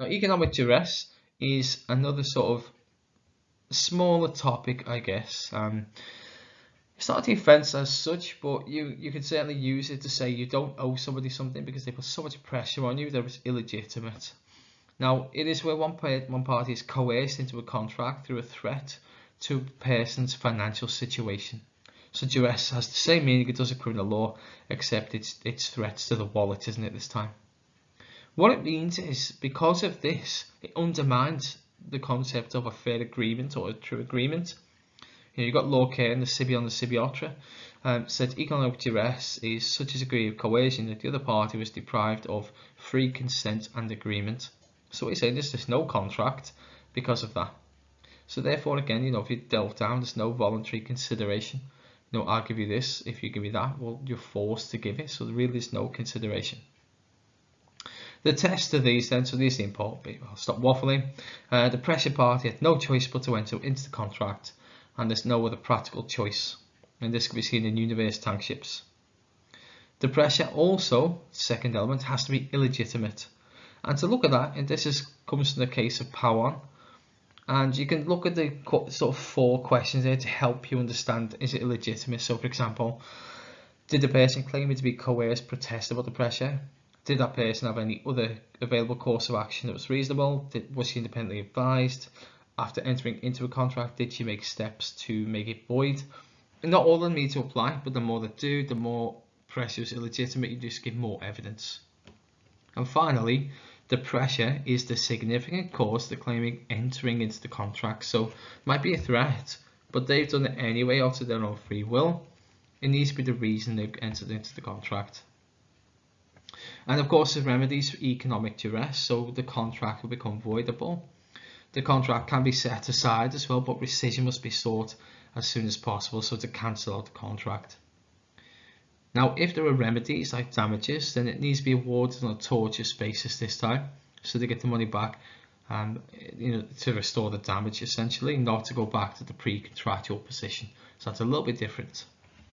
Now, economic duress is another sort of smaller topic, I guess. It's not a defense as such, but you can certainly use it to say you don't owe somebody something because they put so much pressure on you that it's illegitimate. Now, it is where one party is coerced into a contract through a threat to a person's financial situation. So duress has the same meaning it does in criminal law, except it's threats to the wallet, isn't it, this time? What it means is, because of this, it undermines the concept of a fair agreement or a true agreement. You've got law care and the Sibi on the Sibiotra said economic duress is such a degree of coercion that the other party was deprived of free consent and agreement. So what he's saying is there's no contract because of that. So therefore, again, if you delve down, there's no voluntary consideration. I'll give you this, if you give me that, well, you're forced to give it. So there really is no consideration. The test of these then, so these are the important bit. I'll stop waffling. The pressure party had no choice but to enter into the contract, and there's no other practical choice. And this can be seen in universe tankships. The pressure also, second element, has to be illegitimate. And to look at that, and this comes from the case of Powan, and you can look at the sort of 4 questions there to help you understand, is it illegitimate? So for example, did the person claiming to be coerced protest about the pressure? Did that person have any other available course of action that was reasonable? Was she independently advised? After entering into a contract, did she make steps to make it void? And not all of them need to apply, but the more that do, the more pressure is illegitimate. You just give more evidence. And finally, the pressure is the significant cause the claiming entering into the contract. So it might be a threat, but they've done it anyway out of their own free will. It needs to be the reason they've entered into the contract. And of course, the remedies for economic duress, so the contract will become voidable. The contract can be set aside as well, but rescission must be sought as soon as possible, so to cancel out the contract. Now, if there are remedies like damages, then it needs to be awarded on a tortious basis this time, so they get the money back, to restore the damage essentially, not to go back to the pre-contractual position. So that's a little bit different.